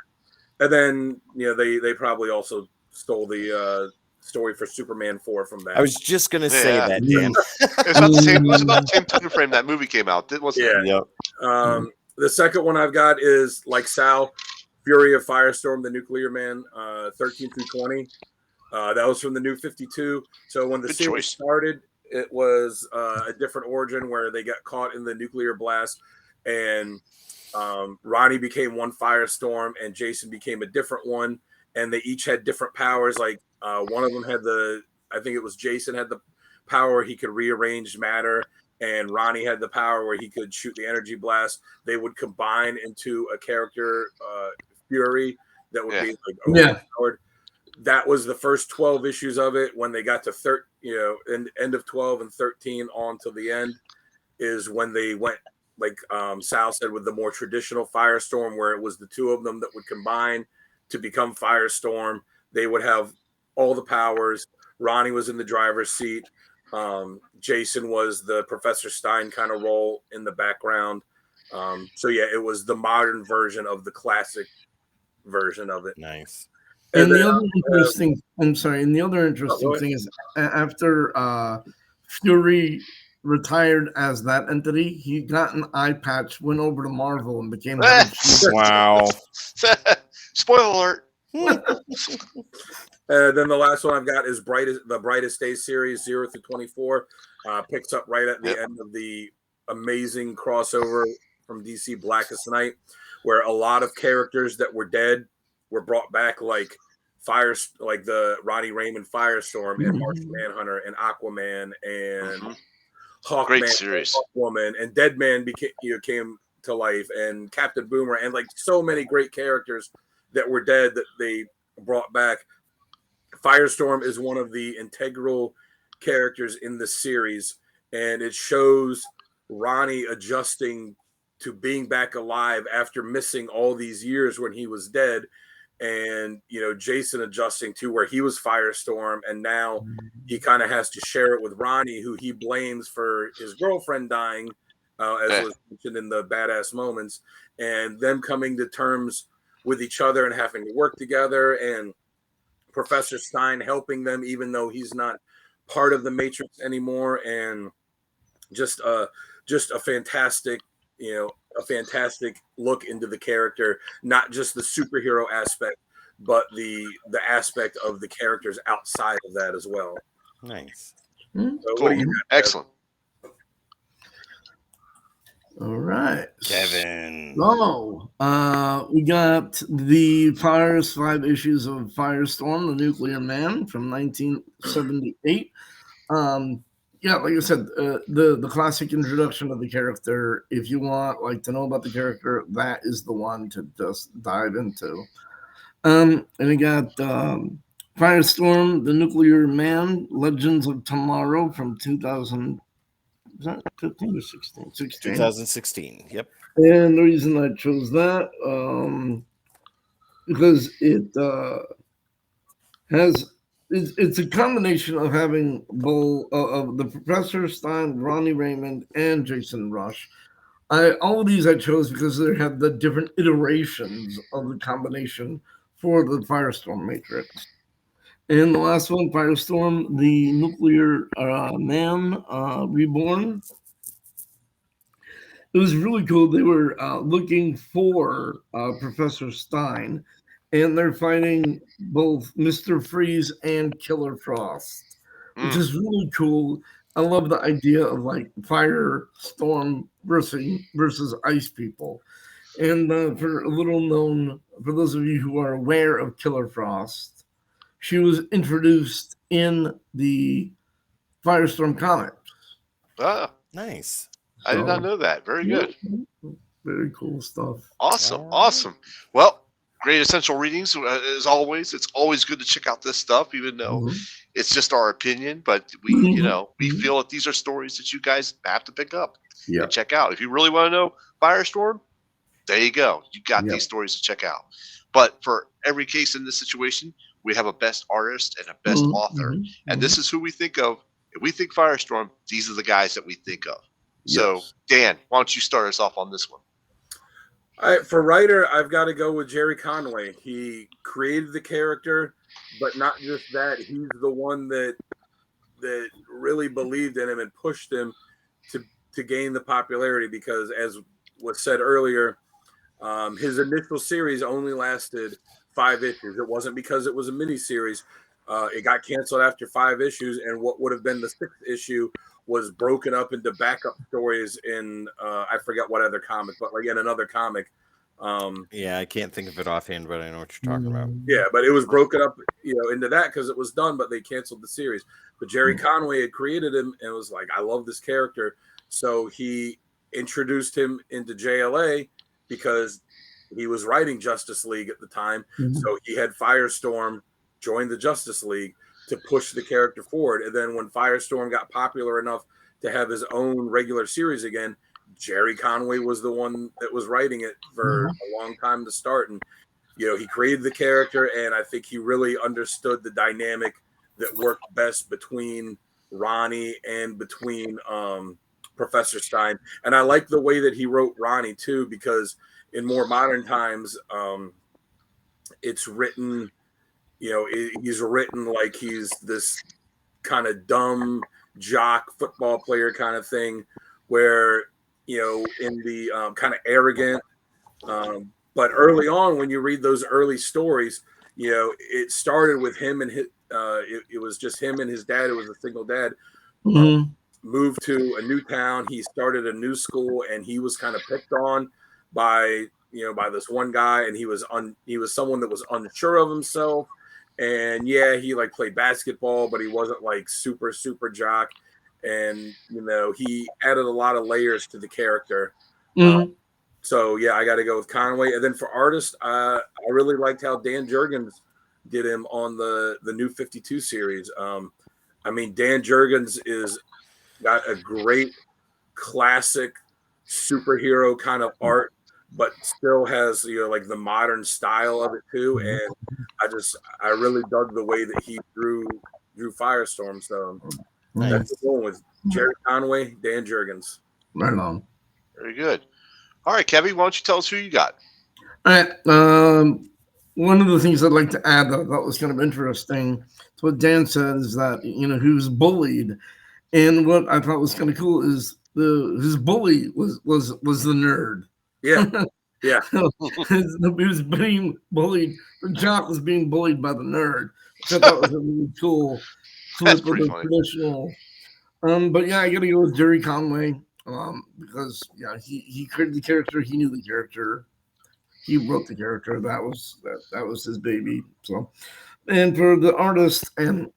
And then, they probably also stole the story for Superman 4 from that. I was just gonna say that, Dan. It was about the same time frame that movie came out, wasn't it? Yeah. The second one I've got is, like Sal, Fury of Firestorm, the Nuclear Man, 13 through 20. That was from the New 52. So when the series started, it was a different origin where they got caught in the nuclear blast, and Ronnie became one Firestorm and Jason became a different one, and they each had different powers. Like one of them had I think it was Jason had the power where he could rearrange matter, and Ronnie had the power where he could shoot the energy blast. They would combine into a character, Fury, that would be like overpowered. That was the first 12 issues of it. When they got to end of 12 and 13 on to the end is when they went, like Sal said, with the more traditional Firestorm, where it was the two of them that would combine to become Firestorm. They would have all the powers. Ronnie was in the driver's seat. Jason was the Professor Stein kind of role in the background. So yeah, it was the modern version of the classic version of it. Nice. And the other interesting, thing is, after Fury retired as that entity, he got an eye patch, went over to Marvel, and became wow. Spoiler alert. Then the last one I've got is the Brightest Day series, 0 through 24. Picks up right at the end of the amazing crossover from DC Blackest Night, where a lot of characters that were dead were brought back, like the Ronnie Raymond Firestorm and Martian Manhunter and Aquaman and Hawkman, great series, Woman, and Deadman came to life, and Captain Boomer, and like so many great characters that were dead that they brought back. Firestorm is one of the integral characters in the series, and it shows Ronnie adjusting to being back alive after missing all these years when he was dead, and Jason adjusting to where he was Firestorm, and now he kind of has to share it with Ronnie, who he blames for his girlfriend dying as was mentioned in the badass moments, and them coming to terms with each other and having to work together, and Professor Stein helping them even though he's not part of the Matrix anymore, and just a fantastic, a fantastic look into the character, not just the superhero aspect, but the aspect of the characters outside of that as well. Nice. So Cool. what do you got, Excellent. All right, Kevin. So, we got the first 5 issues of Firestorm, the Nuclear Man from 1978. Yeah, like I said, the classic introduction of the character. If you want to know about the character, that is the one to just dive into. And we got Firestorm, the Nuclear Man, Legends of Tomorrow from 2000. Is that 15 or 16? 16. 2016. Yep. And the reason I chose that, because it it's a combination of having both of the Professor Stein, Ronnie Raymond, and Jason Rush. All of these I chose because they have the different iterations of the combination for the Firestorm Matrix. And the last one, Firestorm, the Nuclear Man Reborn. It was really cool. They were looking for Professor Stein, and they're fighting both Mr. Freeze and Killer Frost, which is really cool. I love the idea of like Firestorm versus Ice People. And for those of you who are aware of Killer Frost, she was introduced in the Firestorm comics. Ah, nice. I did not know that. Very good. Very cool stuff. Awesome. Awesome. Well, great essential readings as always. It's always good to check out this stuff, even though it's just our opinion. But we, we feel that these are stories that you guys have to pick up and check out. If you really want to know Firestorm, there you go. You got these stories to check out. But for every case in this situation, we have a best artist and a best author, and this is who we think of. If we think Firestorm, these are the guys that we think of. So, Dan, why don't you start us off on this one? All right, for writer, I've got to go with Jerry Conway. He created the character, but not just that. He's the one that really believed in him and pushed him to gain the popularity, because, as was said earlier, his initial series only lasted 5 issues. It wasn't because it was a miniseries. It got canceled after 5 issues, and what would have been the 6th issue was broken up into backup stories in I forget what other comic, but like in another comic. Yeah, I can't think of it offhand, but I know what you're talking about. Yeah, but it was broken up, into that because it was done, but they canceled the series. But Jerry Conway had created him and was like, I love this character. So he introduced him into JLA because he was writing Justice League at the time. So he had Firestorm join the Justice League to push the character forward. And then when Firestorm got popular enough to have his own regular series again, Jerry Conway was the one that was writing it for a long time to start. And, he created the character, and I think he really understood the dynamic that worked best between Ronnie and between Professor Stein. And I like the way that he wrote Ronnie too, because in more modern times, it's written, he's written like he's this kind of dumb jock football player kind of thing, where, in the kind of arrogant, but early on, when you read those early stories, it started with him and his, it was just him and his dad. It was a single dad. Moved to a new town. He started a new school, and he was kind of picked on by this one guy, and he was someone that was unsure of himself. And he like played basketball, but he wasn't like super jock. And he added a lot of layers to the character. So I got to go with Conway. And then for artist, I really liked how Dan Jurgens did him on the New 52 series. Dan Jurgens is got a great classic superhero kind of art, but still has like the modern style of it too. And I really dug the way that he drew Firestorm. So that's the one with Jerry Conway, Dan Jurgens. Right on. Very good. All right, Kevin, why don't you tell us who you got? All right. One of the things I'd like to add that I thought was kind of interesting to what Dan said is that he was bullied, and what I thought was kind of cool is his bully was the nerd. Yeah, yeah. He was being bullied. Jock was being bullied by the nerd, which I thought was a really cool That's flip of pretty the funny. traditional. But yeah, I got to go with Jerry Conway because he created the character, he knew the character, he wrote the character. That was his baby. So, and for the artist, and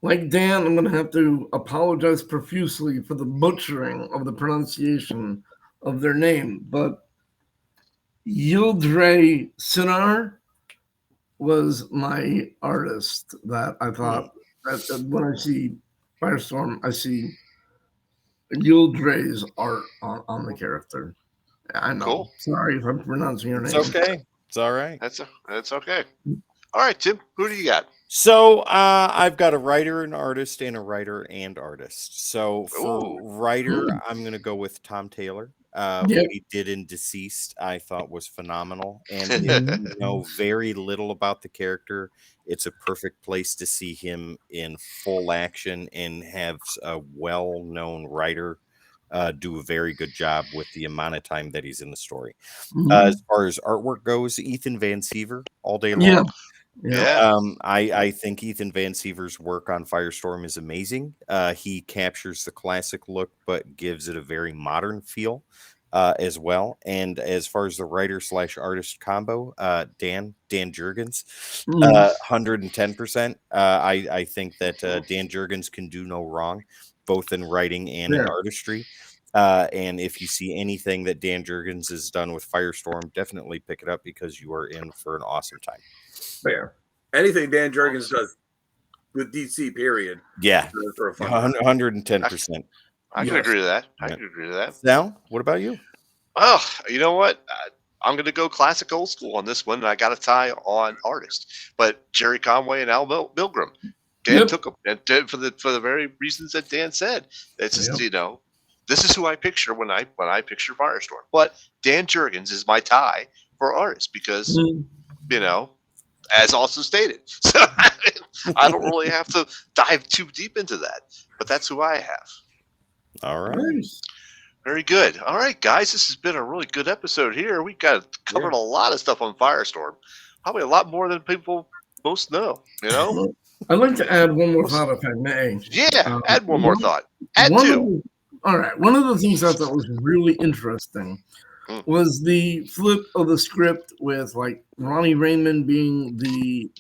like Dan, I'm gonna have to apologize profusely for the butchering of the pronunciation of their name, but Yildre Sinar was my artist that I thought that when I see Firestorm, I see Yildre's art on the character. I know. Cool. Sorry if I'm pronouncing your It's name. okay. It's all right. That's okay. All right, Tim, who do you got? So I've got a writer, an artist, and a writer and artist. So for Ooh. writer, I'm going to go with Tom Taylor. Yep. What he did in Deceased, I thought was phenomenal. And if you know very little about the character, it's a perfect place to see him in full action and have a well-known writer do a very good job with the amount of time that he's in the story. As far as artwork goes, Ethan Van Siever all day long. Yeah. Yeah. I think Ethan Van Siever's work on Firestorm is amazing. He captures the classic look, but gives it a very modern feel as well. And as far as the writer / artist combo, Dan Jurgens, 110%. I think that Dan Jurgens can do no wrong, both in writing and in artistry. And if you see anything that Dan Jurgens has done with Firestorm, definitely pick it up because you are in for an awesome time. Fair. Anything Dan Jurgens does with DC, period. Yeah, For a fun 110%. I can agree to that. I can agree to that. Now, what about you? Oh, you know what? I'm going to go classic old school on this one. And I got a tie on artist, but Jerry Conway and Al Milgrom. Dan took them and did for the very reasons that Dan said. It's just this is who I picture when I picture Firestorm. But Dan Jurgens is my tie for artist because as also stated. So I don't really have to dive too deep into that, but that's who I have. All right. Nice. Very good. All right, guys, this has been a really good episode here. We got covered a lot of stuff on Firestorm, probably a lot more than people most know. I'd like to add one more thought, if I may. Yeah, add one more thought. Add two. All right. One of the things I thought was really interesting was the flip of the script with like Ronnie Raymond being the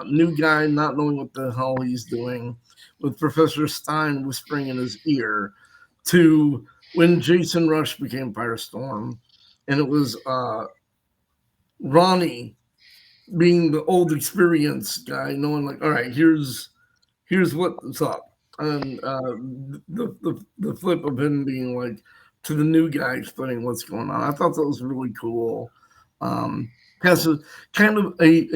new guy, not knowing what the hell he's doing, with Professor Stein whispering in his ear, to when Jason Rush became Firestorm, and it was Ronnie being the old experienced guy, knowing like, all right, here's what's up, and the flip of him being like to the new guy explaining what's going on. I thought that was really cool. Has a kind of a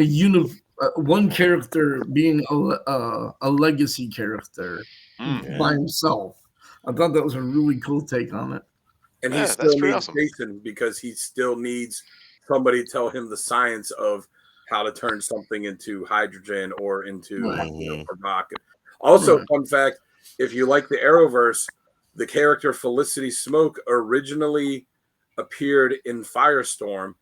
one character being a legacy character by himself. I thought that was a really cool take on it. And he still needs Jason because he still needs somebody to tell him the science of how to turn something into hydrogen or into provocative. Also, fun fact, if you like the Arrowverse, the character Felicity Smoke originally appeared in Firestorm,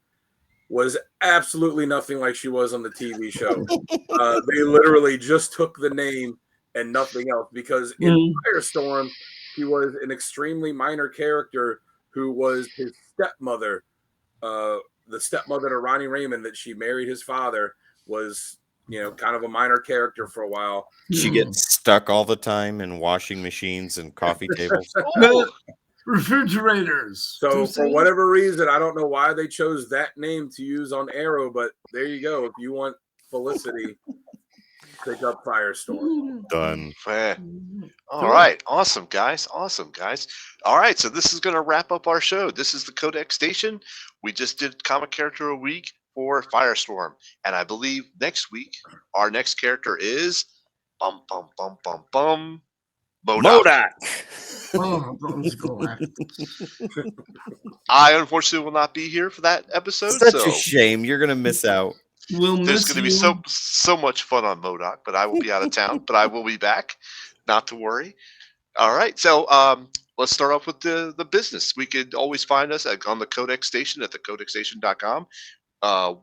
was absolutely nothing like she was on the TV show. They literally just took the name and nothing else, because in Firestorm, he was an extremely minor character who was his stepmother. The stepmother to Ronnie Raymond, that she married his father, was kind of a minor character for a while. She gets stuck all the time in washing machines and coffee tables. Refrigerators. So for whatever reason, I don't know why they chose that name to use on Arrow, but there you go. If you want Felicity, pick up Firestorm. Done. All right. Awesome, guys. All right. So this is going to wrap up our show. This is the CodeX Station. We just did Comic Character a Week for Firestorm. And I believe next week, our next character is Modoc. Oh, I was going laugh. I unfortunately will not be here for that episode, Such so a shame. You're gonna miss out. We'll there's miss going to you. be so much fun on Modoc. But I will be out of town, but I will be back. Not to worry. All right, so let's start off with the business. We could always find us on the CodeX Station at thecodexstation.com.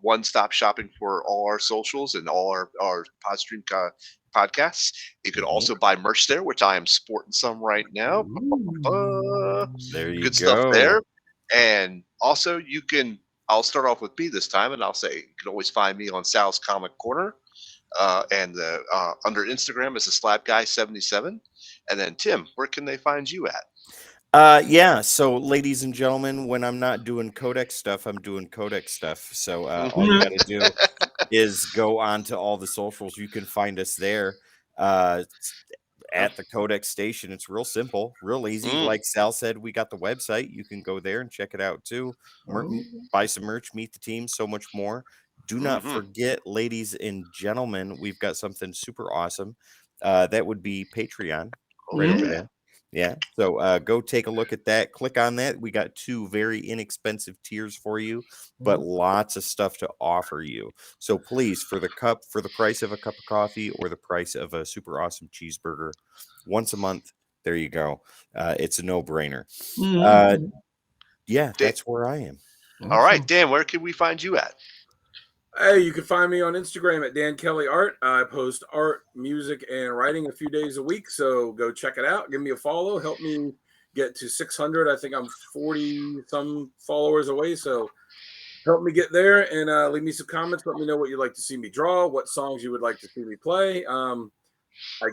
One-stop shopping for all our socials and all our Podstream podcasts. You could also buy merch there, which I am sporting some right now. There you Good go. stuff there. And also, I'll start off with me this time, and I'll say you can always find me on Sal's Comic Corner, and under Instagram is the Slab Guy 77. And then Tim, where can they find you at? Yeah, so ladies and gentlemen, when I'm not doing Codex stuff, I'm doing Codex stuff. So all you got to do is go on to all the socials. You can find us there at the Codex Station. It's real simple, real easy. Like Sal said, we got the website. You can go there and check it out too. Buy some merch, meet the team, so much more. Do not forget, ladies and gentlemen, we've got something super awesome. That would be Patreon right over there. Yeah. So go take a look at that. Click on that. We got 2 very inexpensive tiers for you, but lots of stuff to offer you. So please, for the price of a cup of coffee or the price of a super awesome cheeseburger, once a month, there you go. It's a no-brainer. Yeah, that's where I am. All right, Dan, where can we find you at? Hey, you can find me on Instagram at Dan Kelly Art. I post art, music, and writing a few days a week. So go check it out. Give me a follow. Help me get to 600. I think I'm 40 some followers away. So help me get there and leave me some comments. Let me know what you'd like to see me draw, what songs you would like to see me play. I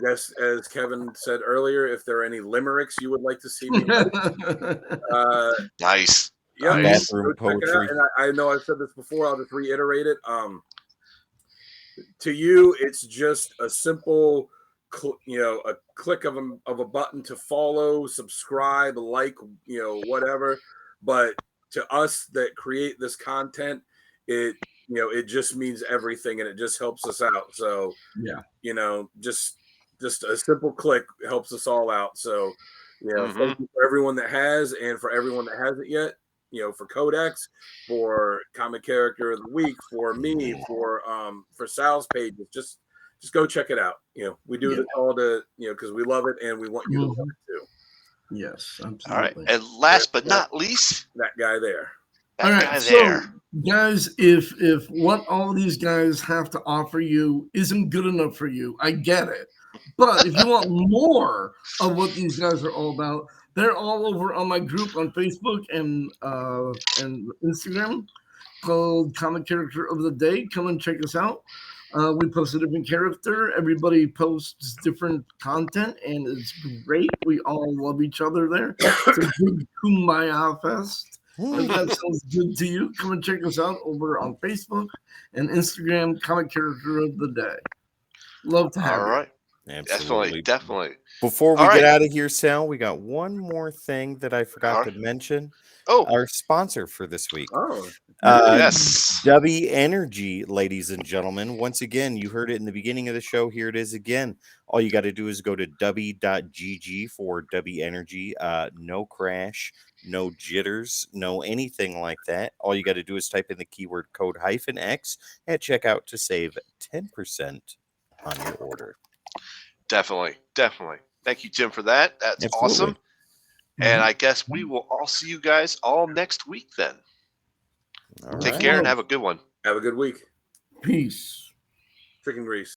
guess, as Kevin said earlier, if there are any limericks you would like to see me write. Nice. Yeah, bathroom poetry. poetry. And I know I've said this before. I'll just reiterate it. To you, it's just a simple, a click of a button to follow, subscribe, like, whatever. But to us that create this content, it just means everything, and it just helps us out. So yeah, just a simple click helps us all out. So thank you for everyone that has, and for everyone that hasn't yet. For Codex, for Comic Character of the Week, for me, for Sal's pages, just go check it out. We do this all to because we love it and we want you to love it too. Yes, absolutely. All right, and last but not least, that guy there. So guys, if what all these guys have to offer you isn't good enough for you, I get it. But if you want more of what these guys are all about, they're all over on my group on Facebook and Instagram called Comic Character of the Day. Come and check us out. We post a different character. Everybody posts different content, and it's great. We all love each other there. It's a big kumbaya fest. If that sounds good to you, come and check us out over on Facebook and Instagram, Comic Character of the Day. Love to have you. All right. Absolutely. Definitely. Before we get out of here, Sal, we got one more thing that I forgot to mention. Our sponsor for this week. Yes. Dubby Energy, ladies and gentlemen. Once again, you heard it in the beginning of the show. Here it is again. All you got to do is go to dubby.gg for Dubby Energy. No crash, no jitters, no anything like that. All you got to do is type in the keyword code -X at checkout to save 10% on your order. Definitely. Thank you, Tim, for that. That's awesome. And I guess we will all see you guys all next week then. Take care and have a good one. Have a good week. Peace. Chicken grease.